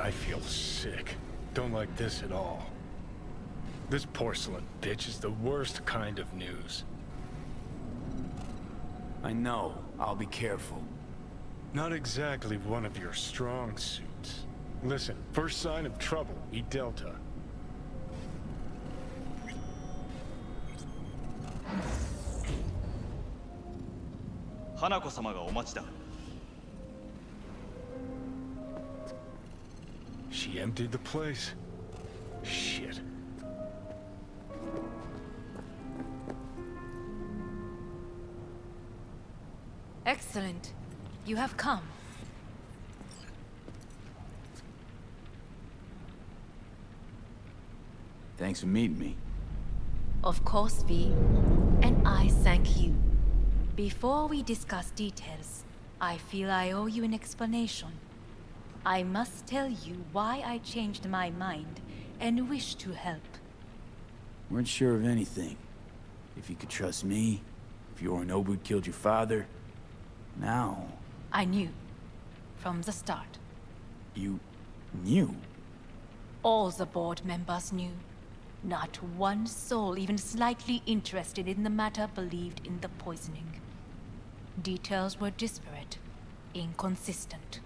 I feel sick. Don't like this at all. This porcelain bitch is the worst kind of news. I know. I'll be careful. Not exactly one of your strong suits. Listen, first sign of trouble, eat Delta. Hanako-sama ga omachi da. She emptied the place. Shit. Excellent. You have come. Thanks for meeting me. Of course, V. And I thank you. Before we discuss details, I feel I owe you an explanation. I must tell you why I changed my mind and wish to help. Weren't sure of anything. If you could trust me, if Yorinobu killed your father. Now... I knew. From the start. You... knew? All the board members knew. Not one soul even slightly interested in the matter believed in the poisoning. Details were disparate, inconsistent.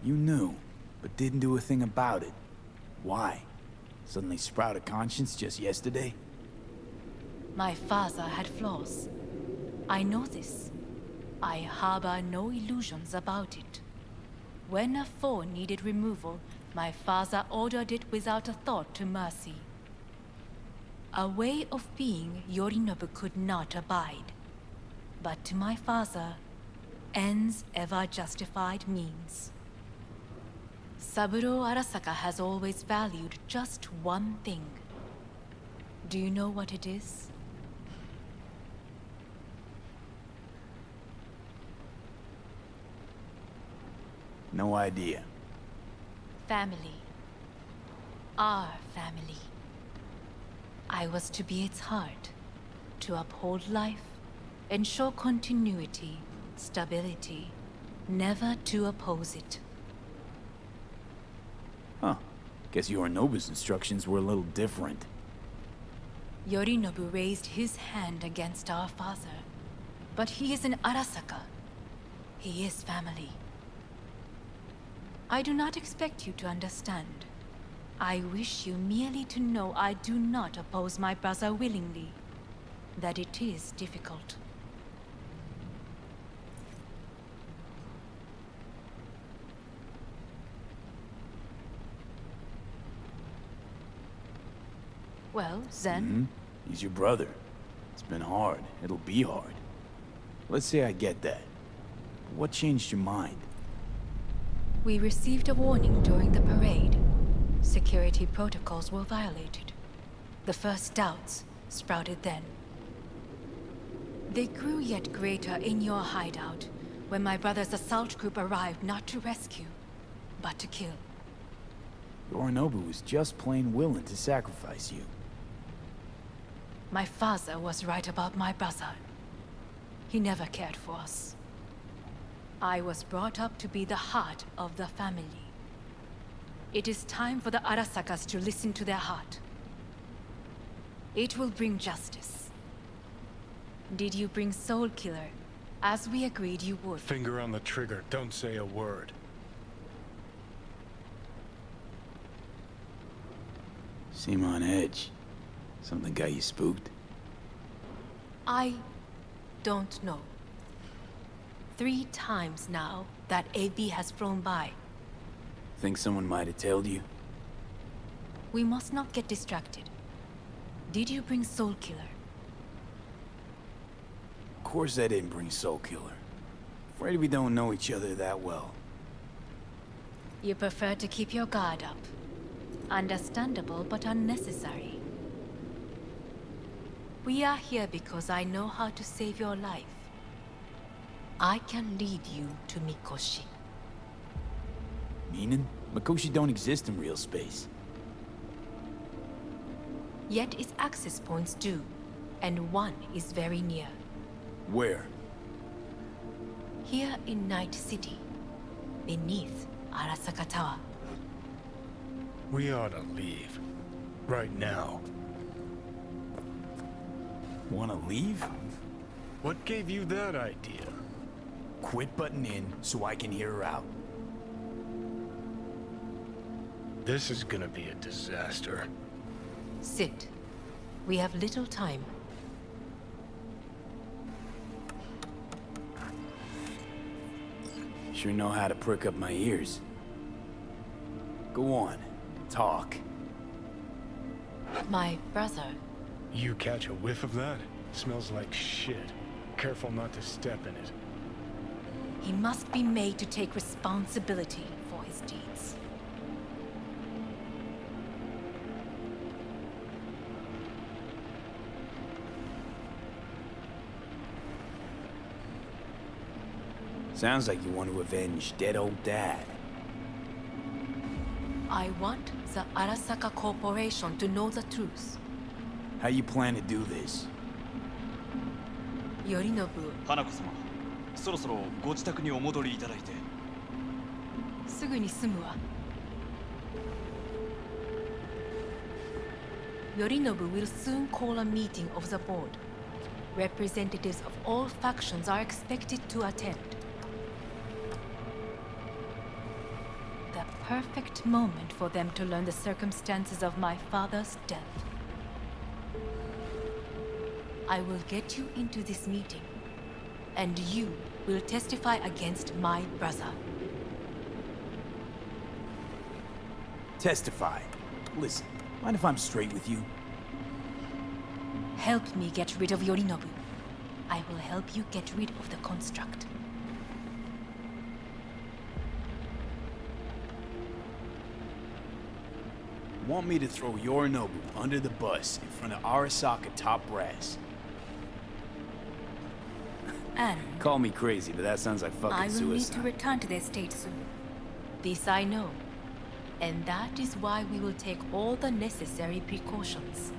You knew, but didn't do a thing about it. Why? Suddenly sprout a conscience just yesterday? My father had flaws. I know this. I harbor no illusions about it. When a foe needed removal, my father ordered it without a thought to mercy. A way of being Yorinobu could not abide. But to my father, ends ever justified means. Saburo Arasaka has always valued just one thing. Do you know what it is? No idea. Family. Our family. I was to be its heart, to uphold life, ensure continuity, stability, never to oppose it. Huh. Guess Yorinobu's instructions were a little different. Yorinobu raised his hand against our father, but he is an Arasaka. He is family. I do not expect you to understand. I wish you merely to know I do not oppose my brother willingly, that it is difficult. Well, Zen? He's your brother. It's been hard. It'll be hard. Let's say I get that. What changed your mind? We received a warning during the parade. Security protocols were violated. The first doubts sprouted then. They grew yet greater in your hideout when my brother's assault group arrived not to rescue, but to kill. Yorinobu was just plain willing to sacrifice you. My father was right about my brother. He never cared for us. I was brought up to be the heart of the family. It is time for the Arasakas to listen to their heart. It will bring justice. Did you bring Soul Killer, as we agreed you would? Finger on the trigger, don't say a word. Seem on edge. Something got you spooked? I don't know. 3 times now that AB has flown by. Think someone might have told you? We must not get distracted. Did you bring Soul Killer? Of course I didn't bring Soul Killer. Afraid we don't know each other that well. You prefer to keep your guard up. Understandable, but unnecessary. We are here because I know how to save your life. I can lead you to Mikoshi. Meaning? Mikoshi don't exist in real space. Yet its access points do, and one is very near. Where? Here in Night City, beneath Arasaka Tower. We ought to leave. Right now. Wanna leave? What gave you that idea? Quit butting in so I can hear her out. This is gonna be a disaster. Sit. We have little time. Sure know how to prick up my ears. Go on, talk. My brother. You catch a whiff of that? Smells like shit. Careful not to step in it. He must be made to take responsibility for his deeds. Sounds like you want to avenge dead old dad. I want the Arasaka Corporation to know the truth. How you plan to do this? Yorinobu, 花子様、そろそろご自宅にお戻りいただいて。すぐに済むわ。Yorinobu will soon call a meeting of the board. Representatives of all factions are expected to attend. The perfect moment for them to learn the circumstances of my father's death. I will get you into this meeting, and you will testify against my brother. Testify. Listen, mind if I'm straight with you? Help me get rid of Yorinobu. I will help you get rid of the construct. Want me to throw Yorinobu under the bus in front of Arasaka top brass? And Call me crazy, but that sounds like fucking I will need suicide. to return to the estate soon. This I know. And that is why we will take all the necessary precautions.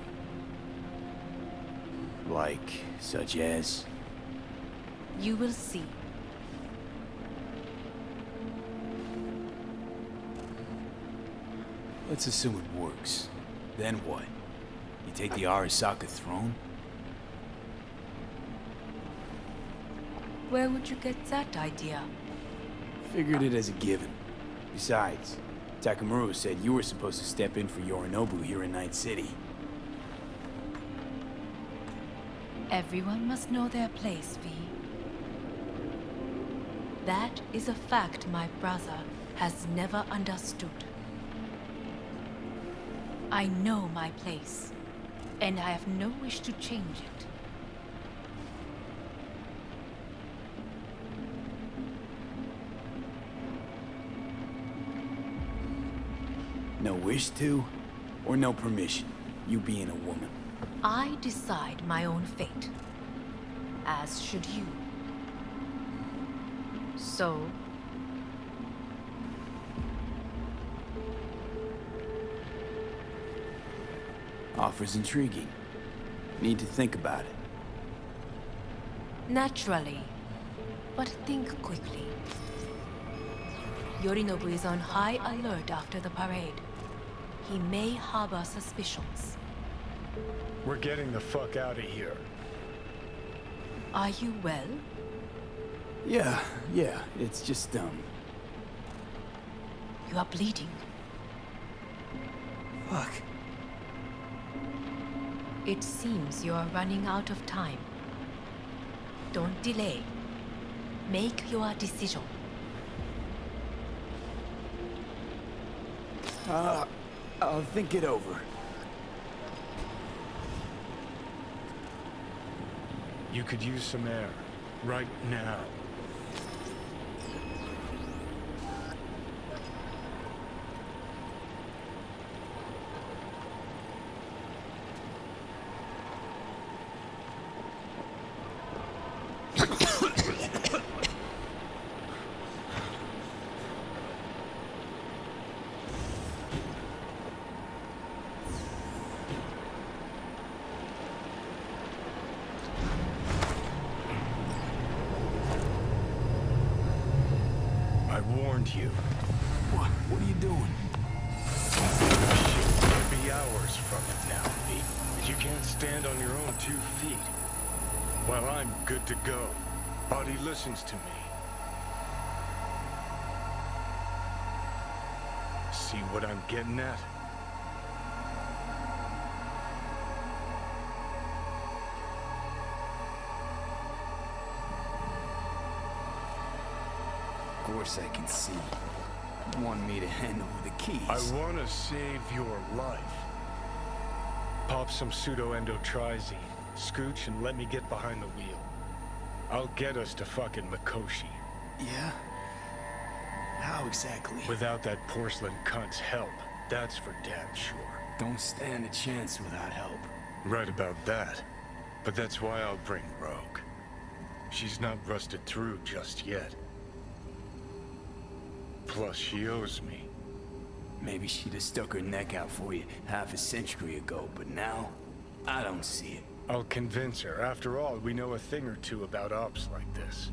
Like, such as? You will see. Let's assume it works. Then what? You take the Arasaka throne? Where would you get that idea? Figured it as a given. Besides, Takamura said you were supposed to step in for Yorinobu here in Night City. Everyone must know their place, V. That is a fact my brother has never understood. I know my place, and I have no wish to change it. No wish to, or no permission, you being a woman. I decide my own fate, as should you. So, Offer's intriguing. Need to think about it. naturally, but think quickly. Yorinobu is on high alert after the parade. He may harbor suspicions. We're getting the fuck out of here. Are you well? Yeah, it's just, You are bleeding. Fuck. It seems you are running out of time. Don't delay. Make your decision. I'll think it over. You could use some air. Right now. warned you. What are you doing? Shit, could be hours from it now, Pete. You can't stand on your own 2 feet. Well, I'm good to go. Body listens to me. See what I'm getting at? Of course I can see. You want me to hand over the keys. I want to save your life. Pop some pseudo-endotrizine, scooch, and let me get behind the wheel. I'll get us to fucking Mikoshi. Yeah? How exactly? Without that porcelain cunt's help, that's for damn sure. Don't stand a chance without help. Right about that. But that's why I'll bring Rogue. She's not rusted through just yet. Plus, she owes me. Maybe she'd have stuck her neck out for you half a century ago, but now, I don't see it. I'll convince her. After all, we know a thing or two about ops like this.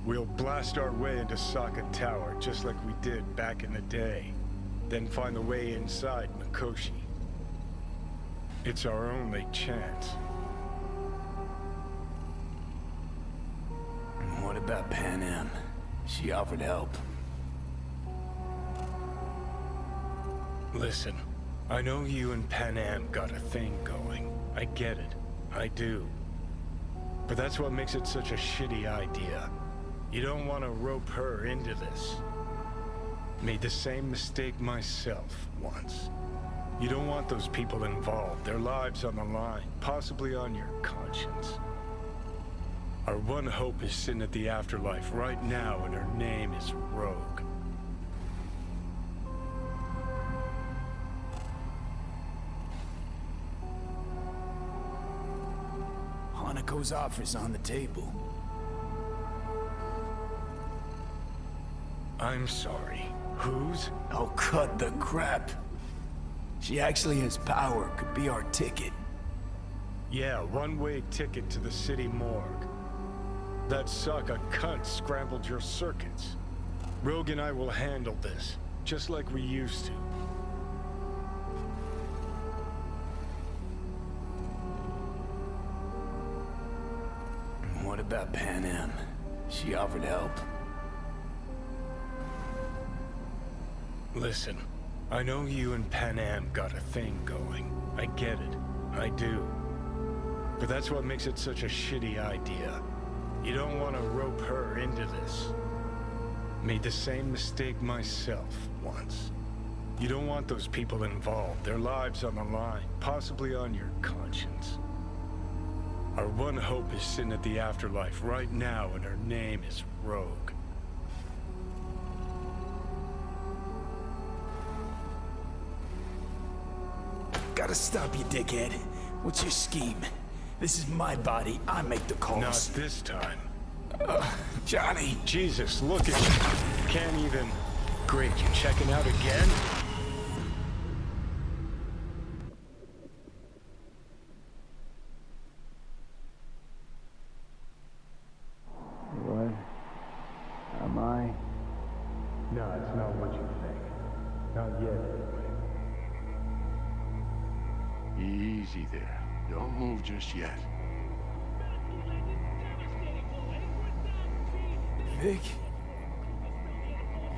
We'll blast our way into Sokka Tower, just like we did back in the day. Then find the way inside Mikoshi. It's our only chance. And what about Pan Am? She offered help. Listen, I know you and Pan Am got a thing going. I get it. I do. But that's what makes it such a shitty idea. You don't want to rope her into this. Made the same mistake myself once. You don't want those people involved, their lives on the line, possibly on your conscience. Our one hope is sitting at the afterlife right now, and her name is Rogue. Hanako's offer's on the table. I'm sorry. Whose? Oh, cut the crap. She actually has power, could be our ticket. Yeah, one-way ticket to the city morgue. That Sokka cunt scrambled your circuits. Rogue and I will handle this, just like we used to. And what about Pan Am? She offered help. Listen, I know you and Pan Am got a thing going. I get it. I do. But that's what makes it such a shitty idea. You don't want to rope her into this. Made the same mistake myself once. You don't want those people involved, their lives on the line, possibly on your conscience. Our one hope is sitting at the afterlife right now, and her name is Rogue. Gotta stop you, dickhead. What's your scheme? This is my body. I make the calls. Not this time. Johnny. Jesus, look at you. Can't even... Great, you checking out again? What? Am I? No, it's not what you think. Not yet, anyway. Easy there. Don't move just yet. Vic?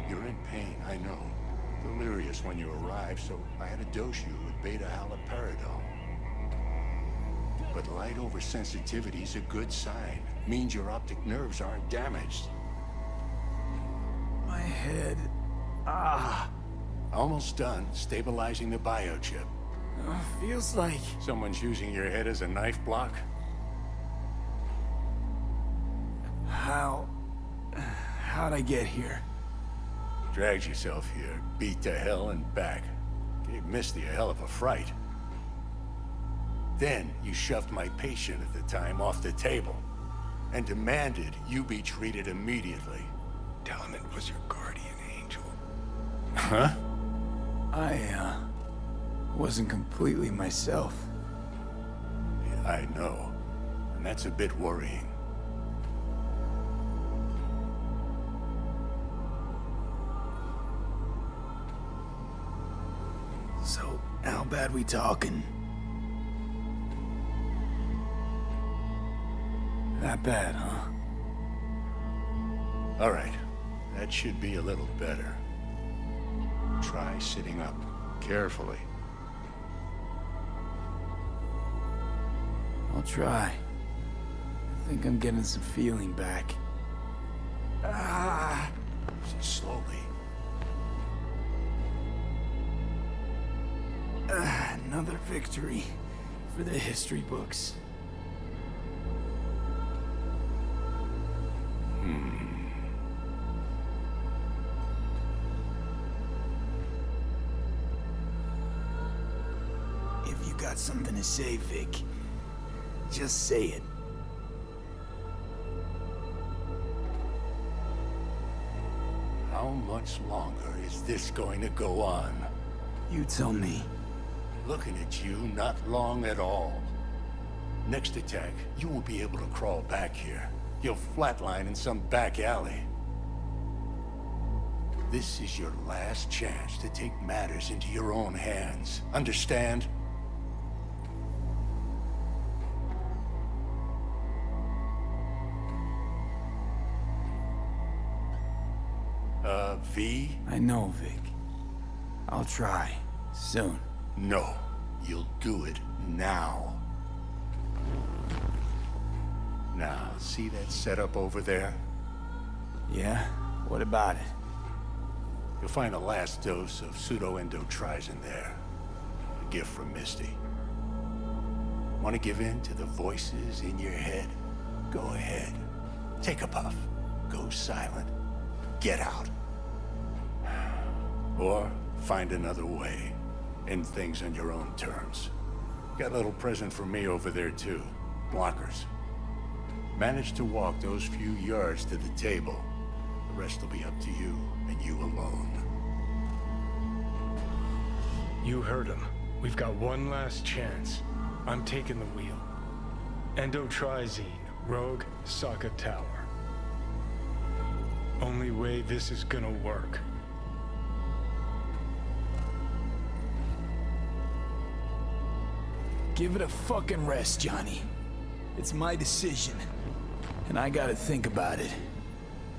You're in pain, I know. Delirious when you arrived, so I had to dose you with beta-haloperidol. But light oversensitivity's a good sign. Means your optic nerves aren't damaged. My head. Ah. Almost done stabilizing the biochip. Feels like... Someone's using your head as a knife block? How'd I get here? Dragged yourself here, beat to hell and back. Gave Misty a hell of a fright. Then you shoved my patient at the time off the table and demanded you be treated immediately. Tell him it was your guardian angel. Huh? I, wasn't completely myself. Yeah, I know. And that's a bit worrying. we talking? That bad, huh? All right. That should be a little better. Try sitting up. Carefully. I'll try. I think I'm getting some feeling back. Ah! Slowly. Another victory for the history books. If you got something to say, Vic, just say it. How much longer is this going to go on? You tell me. Looking at you, not long at all. Next attack, you won't be able to crawl back here. You'll flatline in some back alley. This is your last chance to take matters into your own hands. Understand? V? I know, Vic. I'll try. Soon. No. You'll do it now. Now, see that setup over there? Yeah? What about it? You'll find a last dose of pseudo-endotrizin there. A gift from Misty. Want to give in to the voices in your head? Go ahead. Take a puff. Go silent. Get out. Or find another way. End things on your own terms. Got a little present for me over there too. Blockers. Manage to walk those few yards to the table. The rest will be up to you, and you alone. You heard him. We've got one last chance. I'm taking the wheel. Endotrizine, Rogue, Sokka Tower. Only way this is gonna work. Give it a fucking rest, Johnny. It's my decision. And I gotta think about it.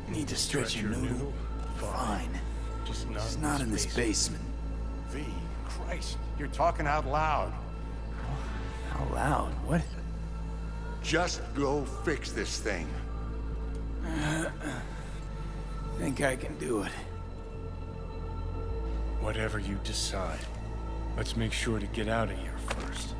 Need to stretch your noodle? Fine. Just It's not in this basement. V, Christ, you're talking out loud. How loud? What? Just go fix this thing. Think I can do it. Whatever you decide. Let's make sure to get out of here first.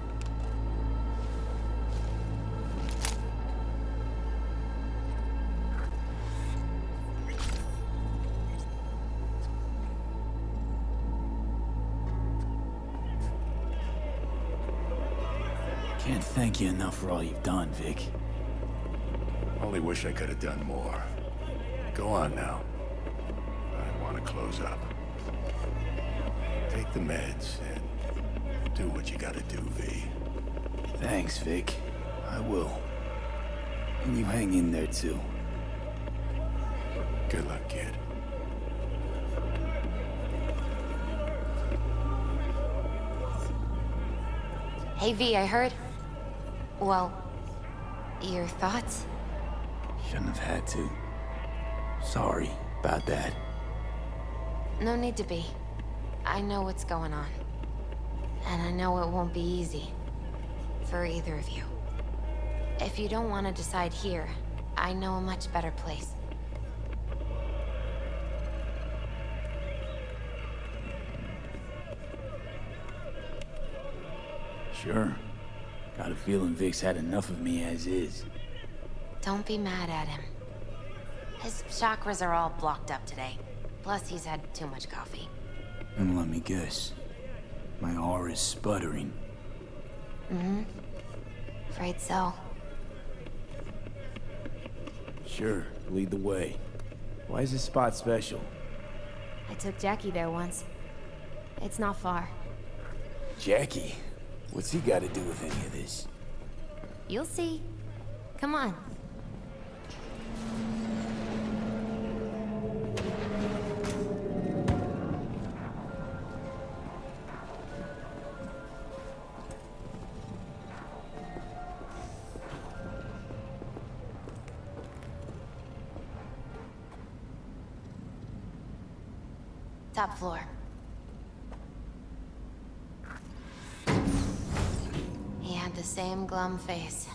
Can't thank you enough for all you've done, Vic. Only wish I could have done more. Go on now. I want to close up. Take the meds and do what you gotta do, V. Thanks, Vic. I will. And you hang in there, too. Good luck, kid. Hey, V, I heard... Well, your thoughts? Shouldn't have had to. Sorry about that. No need to be. I know what's going on. And I know it won't be easy. For either of you. If you don't want to decide here, I know a much better place. Sure. Got a feeling Vic's had enough of me as is. Don't be mad at him. His chakras are all blocked up today. Plus, he's had too much coffee. And let me guess. My aura's sputtering. Mm-hmm. Afraid so. Sure, lead the way. Why is this spot special? I took Jackie there once. It's not far. Jackie? What's he got to do with any of this? You'll see. Come on. Top floor. He had the same glum face.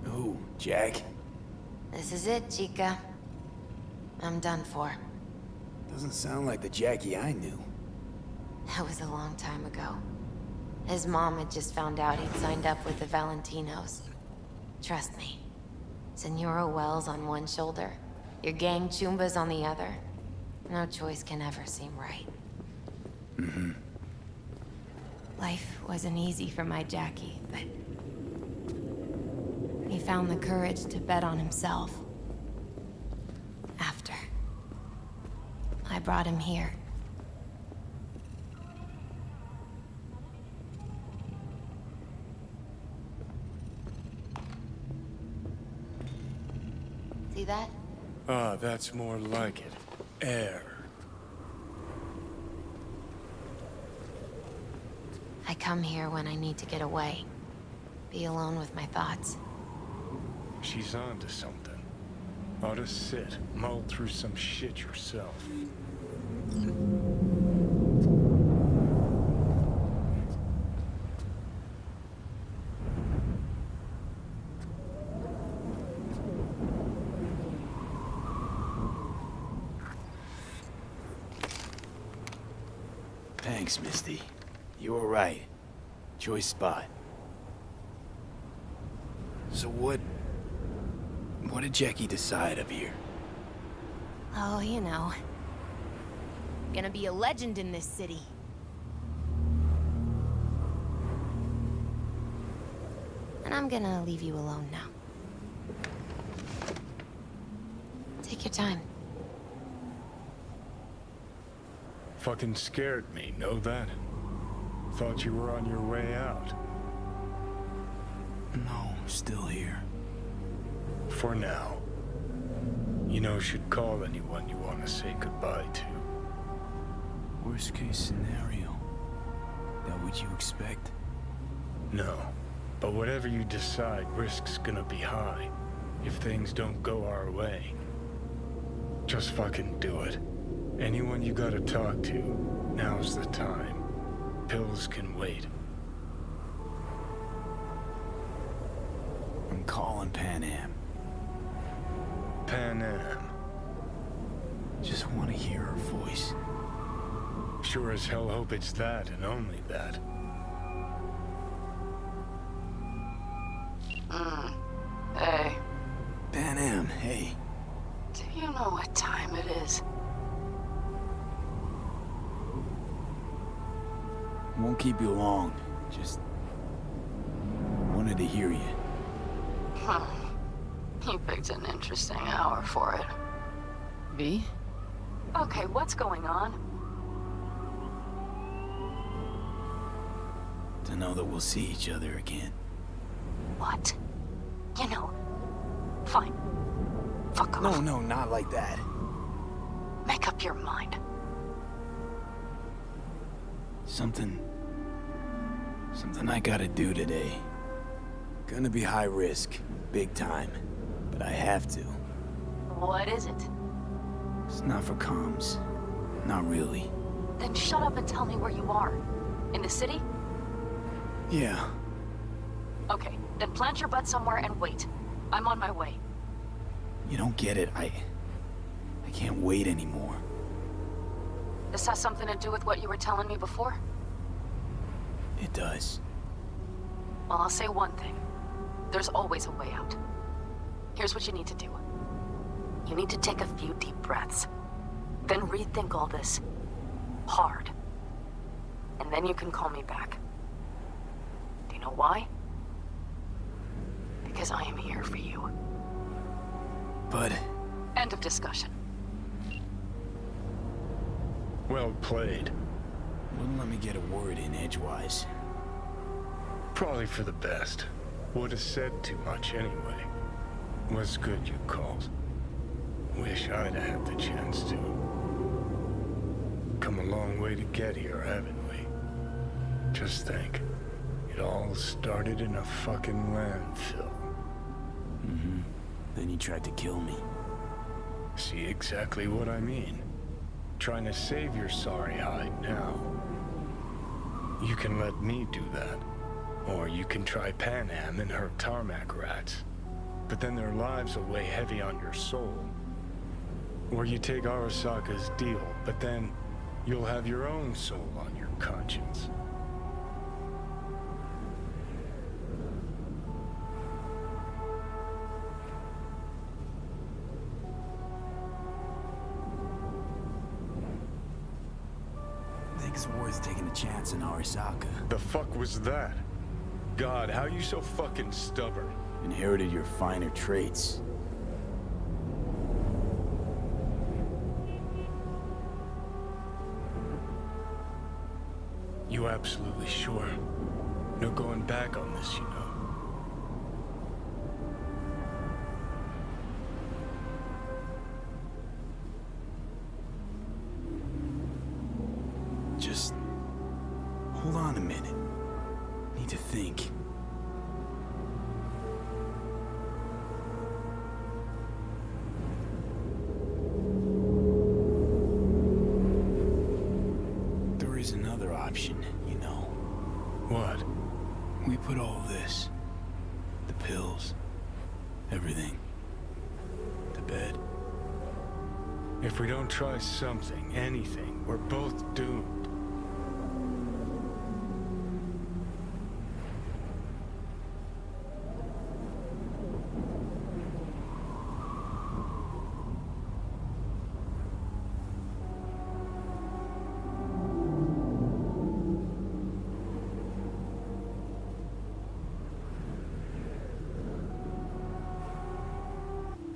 Who, Jack? This is it, Chica. I'm done for. Doesn't sound like the Jackie I knew. That was a long time ago. His mom had just found out he'd signed up with the Valentinos. Trust me. Senora Wells on one shoulder, your gang Chumbas on the other. No choice can ever seem right. Mm-hmm. Life wasn't easy for my Jackie, but... he found the courage to bet on himself. After. I brought him here. See that? Ah, that's more like it. Air. I come here when I need to get away. Be alone with my thoughts. She's onto something. Ought to sit, mull through some shit yourself. Thanks, Misty. You were right. Choice spot. So what did Jackie decide up here? Oh, you know. Gonna be a legend in this city. And I'm gonna leave you alone now. Take your time. Fucking scared me, know that? Thought you were on your way out. No, still here. For now. You know, should call anyone you want to say goodbye to. Worst case scenario. That what you expect? No. But whatever you decide, risk's gonna be high. If things don't go our way. Just fucking do it. Anyone you gotta talk to, now's the time. Pills can wait. I'm calling Pan Am. Pan Am. Just want to hear her voice. Sure as hell hope it's that and only that. Hey, Pan Am, hey. do you know what time it is? Won't keep you long. Just wanted to hear you. Huh. You picked an interesting hour for it. V? Okay, what's going on? To know that we'll see each other again. What? You know, fine. Fuck off. No, not like that. Make up your mind. Something I gotta do today. Gonna be high risk, big time, but I have to. What is it? It's not for comms. Not really. Then shut up and tell me where you are. In the city? Yeah. Okay, then plant your butt somewhere and wait. I'm on my way. You don't get it. I can't wait anymore. This has something to do with what you were telling me before? It does. Well, I'll say one thing. There's always a way out. Here's what you need to do. You need to take a few deep breaths. Then rethink all this. Hard. And then you can call me back. Do you know why? Because I am here for you. But... End of discussion. Well played. wouldn't let me get a word in edgewise. Probably for the best. Would have said too much anyway. Was good you called. Wish I'd have had the chance to. Come a long way to get here, haven't we? Just think. It all started in a fucking landfill. Then you tried to kill me. See exactly what I mean? trying to save your sorry hide now. You can let me do that. Or you can try Pan Am and her tarmac rats. But then their lives will weigh heavy on your soul. Or you take Arasaka's deal, but then you'll have your own soul on your conscience. I think it's worth taking a chance on Arasaka. The fuck was that? God, how you so fucking stubborn? Inherited your finer traits. You absolutely sure? No going back on this, you know. Just hold on a minute. Need to think. There is another option, you know. What? We put all this, the pills, everything, to bed. If we don't try something, anything, we're both doomed.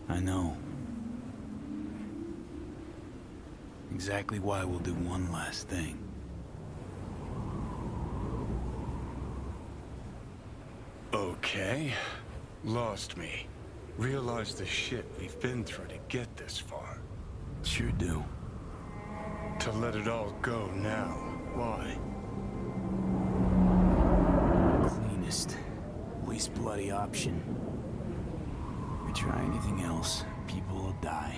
I know. Exactly why we'll do one last thing. Okay. Lost me. Realized the shit we've been through to get this far. Sure do. To let it all go now. Why? Cleanest, least bloody option. If we try anything else, people will die.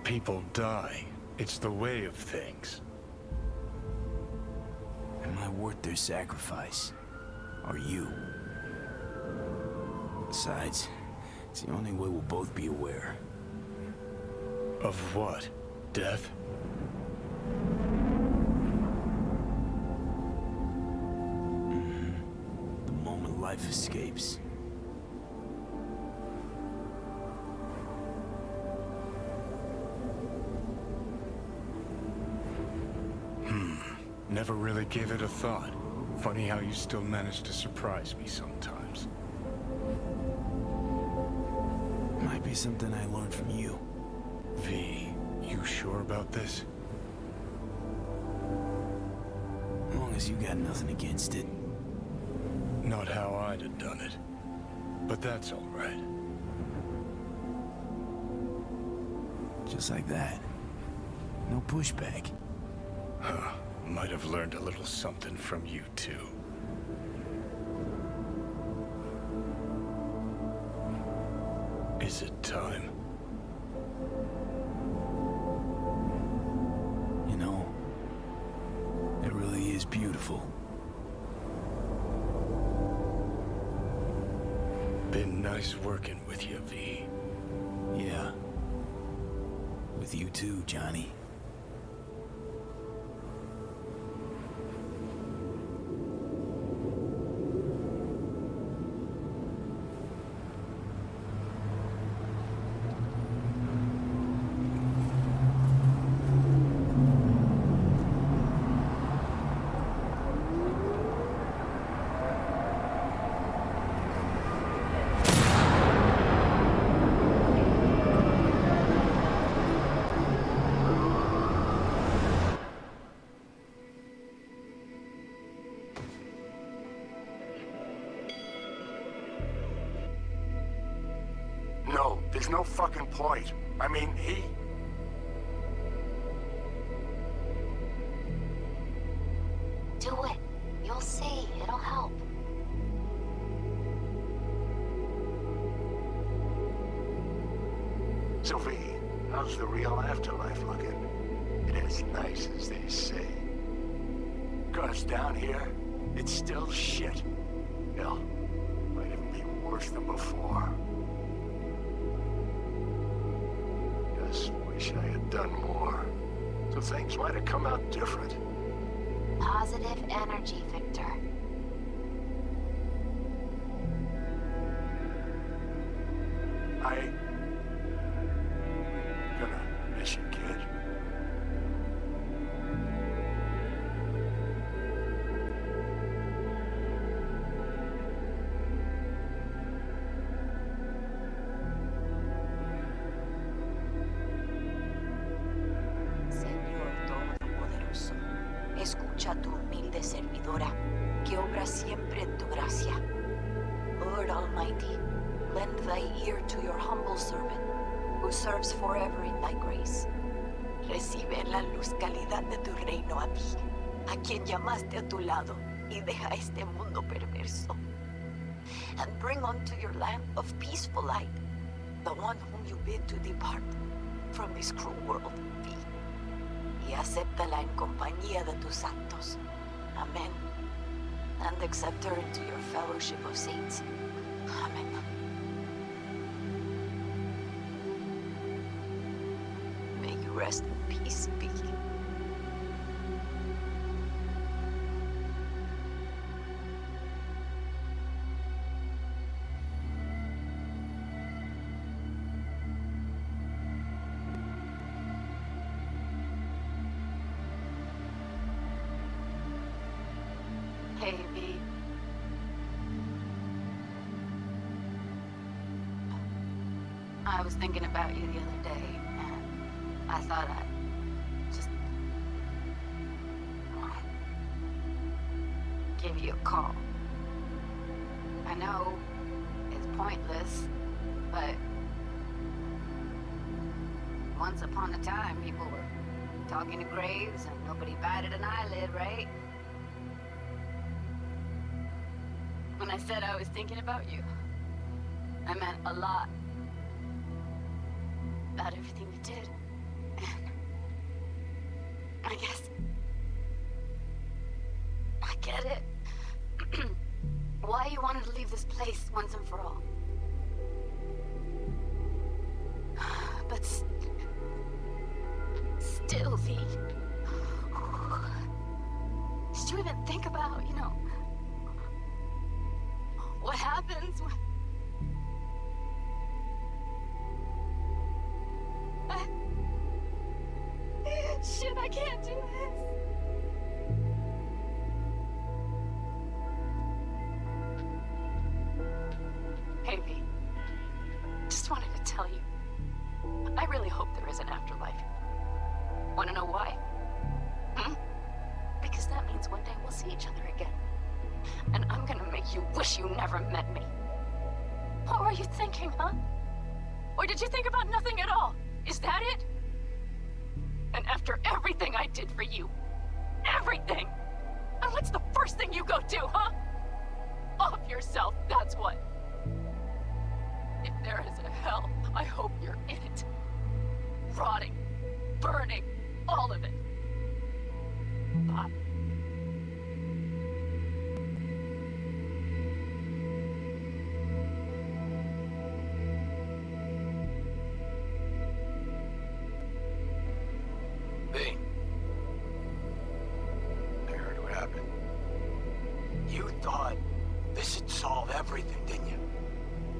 People die. It's the way of things. Am I worth their sacrifice? Are you? Besides, it's the only way we'll both be aware. Of what? Death? The moment life escapes. Never really gave it a thought. Funny how you still manage to surprise me sometimes. Might be something I learned from you. V, you sure about this? As long as you got nothing against it. Not how I'd have done it. But that's all right. Just like that. No pushback. Huh. Might have learned a little something from you, too. Is it time? You know, it really is beautiful. Been nice working with you, V. Yeah. With you too, Johnny. No, there's no fucking point. I mean, he... Do it. You'll see. It'll help. Sophie, how's the real afterlife looking? it as nice as they say. 'Cause down here, it's still shit. Hell, might even be worse than before. Just wish I had done more. So things might have come out different. Positive energy, Victor. Gonna miss you, kid. Señor Todopoderoso, escucha tu humilde servidora, que obra siempre en tu gracia. Lord Almighty, lend thy ear to your humble servant, who serves forever in thy grace. Recibe en la luz calidad de tu reino a ti, a quien llamaste a tu lado, y deja este mundo perverso. And bring unto your land of peaceful light, the one whom you bid to depart from this cruel world. Y acéptala en compañía de tus santos. Amén. And accept her into your fellowship of saints. Amen. May you rest in peace, Vicky. Hey, V. I was thinking about you the other day, and I thought I'd just give you a call. I know it's pointless, but once upon a time, people were talking to graves and nobody batted an eyelid, right? When I said I was thinking about you, I meant a lot. About everything you did. And I guess I get it. Why you wanted to leave this place once and for all. But still, V. Did you even think about, what happens when... Shit, I can't do this. Hey, V. Just wanted to tell you, I really hope there is an afterlife. Wanna know why? Because that means one day we'll see each other again. And I'm gonna make you wish you never met me. What were you thinking, huh? Or did you think about nothing at all? Is that it? And after everything I did for you, everything! And what's the first thing you go do, huh? Off yourself, that's what. If there is a hell, I hope you're in it. Rotting, burning, all of it. Bye. Hey. I heard what happened. You thought this would solve everything, didn't you?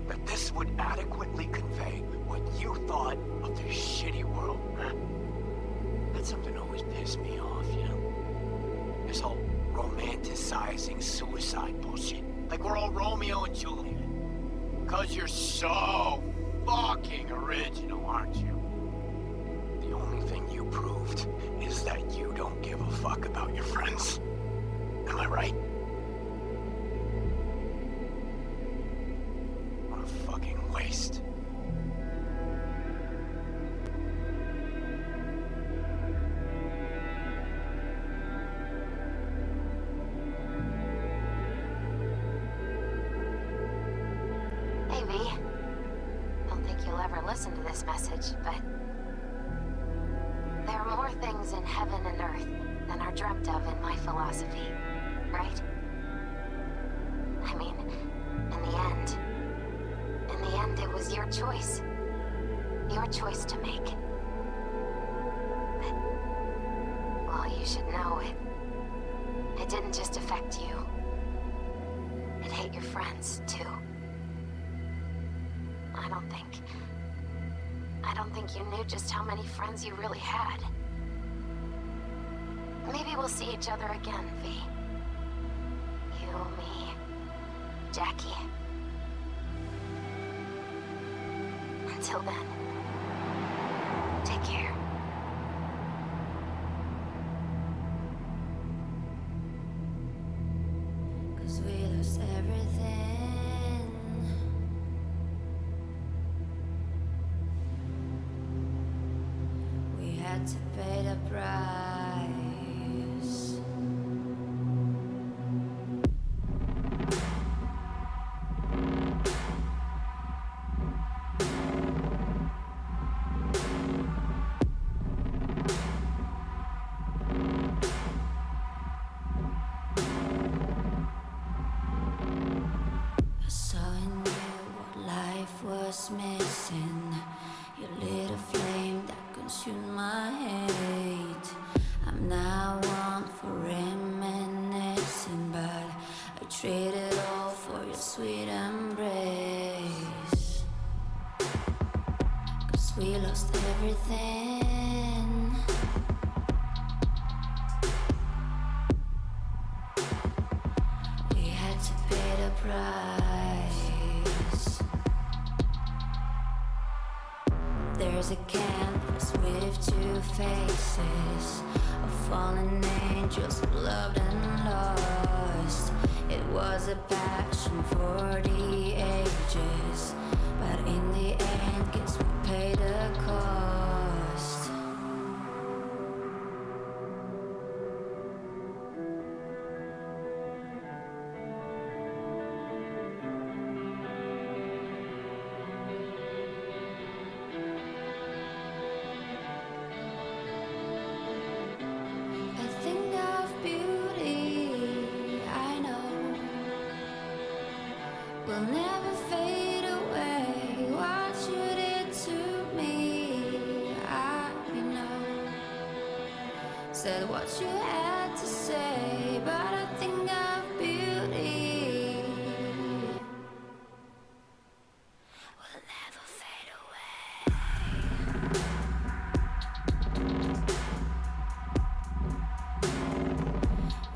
That this would adequately convey what you thought of this shitty world, huh? That's something that always pissed me off, This whole romanticizing suicide bullshit. Like we're all Romeo and Juliet. 'Cause you're so fucking original, aren't you? The only thing you proved is that you don't give a fuck about your friends. Am I right? What a fucking waste. Hey, V. Don't think you'll ever listen to this message, but There are more things in heaven and earth than are dreamt of in my philosophy, right? I mean, in the end, it was your choice. Your choice to make. But, well, you should know it didn't just affect you. It hit your friends, too. I don't think you knew just how many friends you really had. Maybe we'll see each other again, V. You, me, Jackie. Until then, take care. Cause we lost everything. We had to pay the price. I saw in you what life was missing. You lit a flame that consumed my hate. I'm now one for reminiscing, but I traded all for your sweet embrace. Cause we lost everything. We had to pay the price. There's a canvas with two faces of fallen angels who loved and lost. It was a passion for the ages, but in the end, guess we paid the cost. I think of beauty, I know, will never fade away. What you did to me, I know. Said what you had to say, but I think of beauty will never fade away.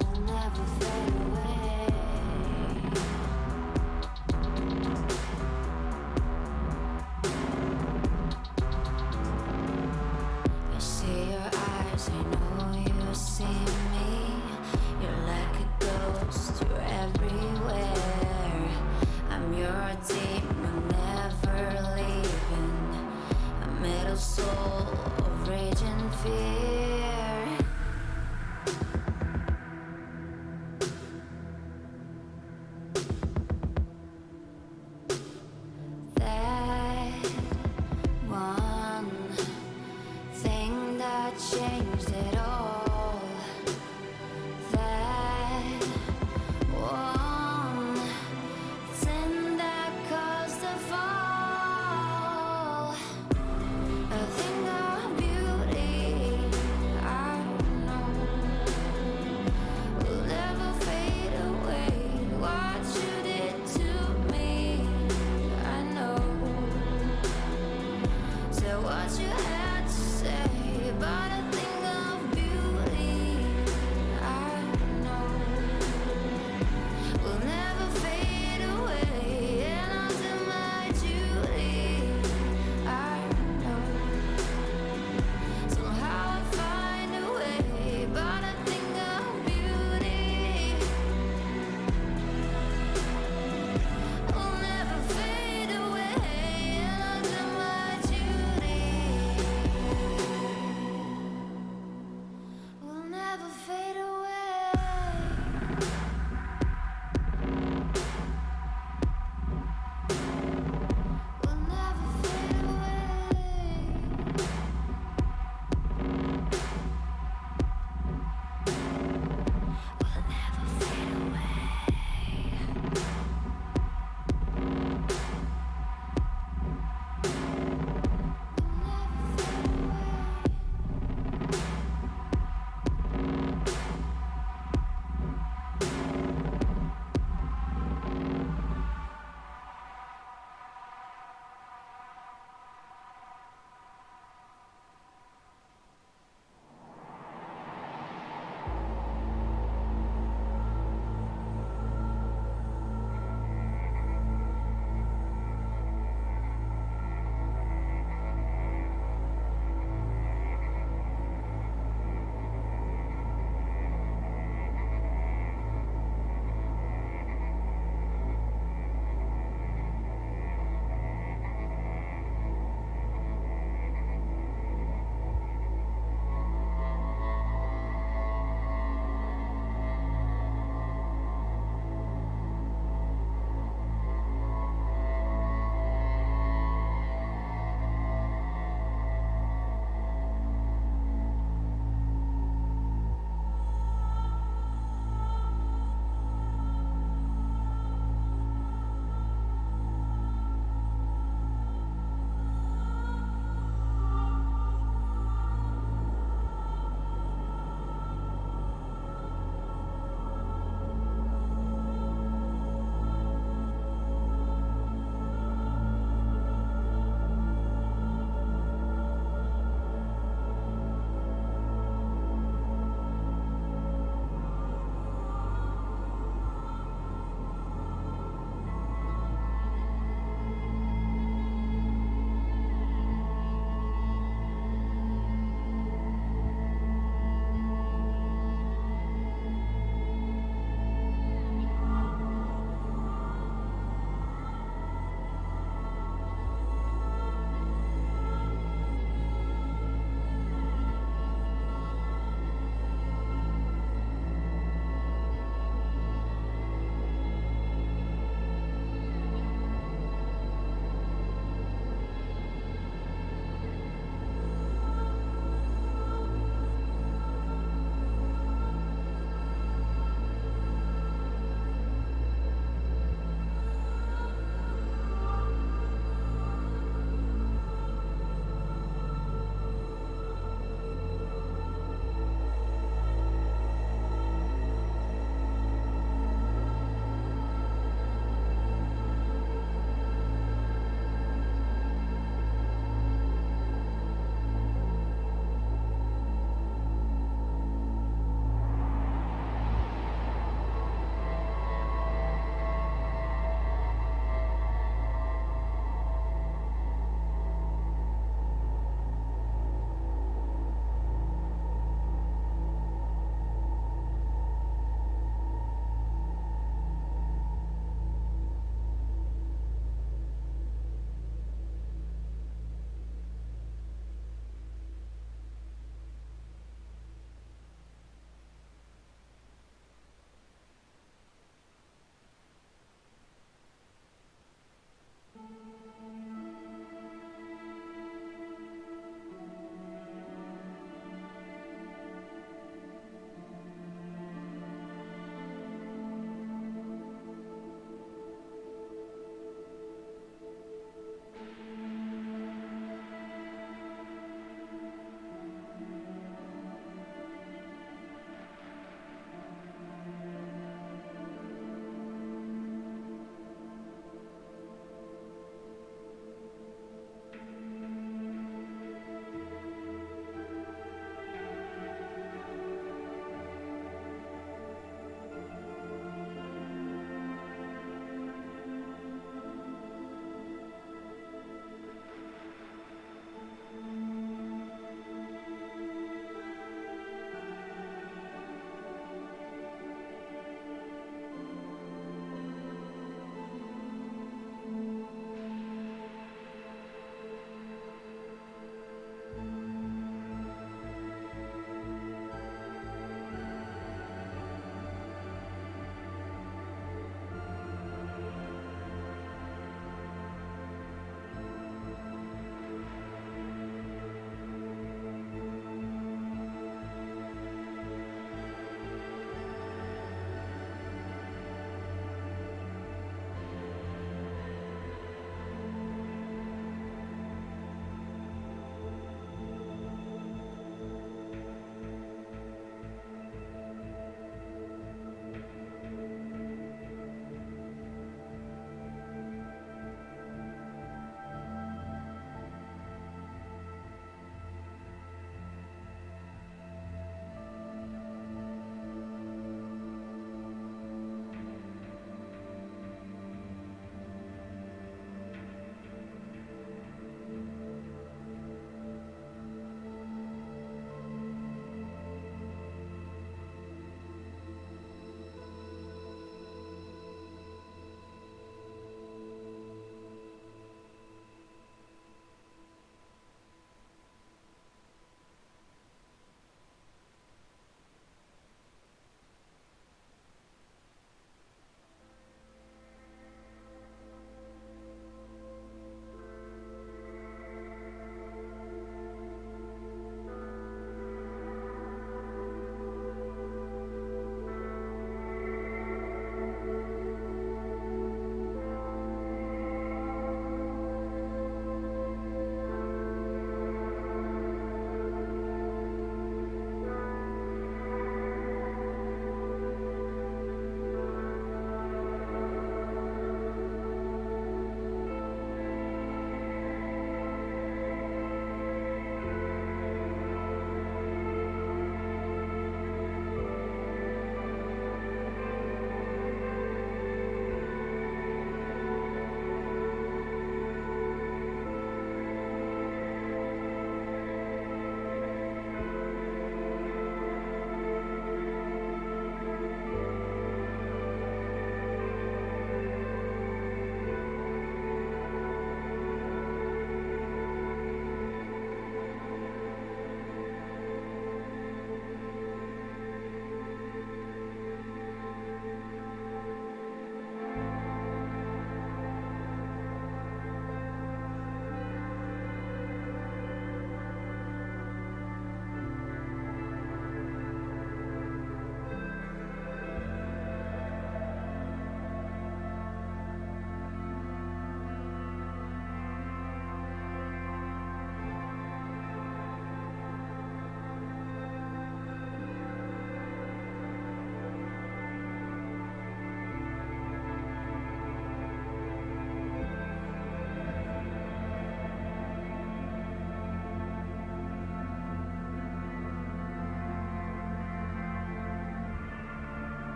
Will never fade away. I see your eyes, I know you see me. You're like a ghost, you're everywhere. I'm your demon, never leaving. A metal soul of rage and fear.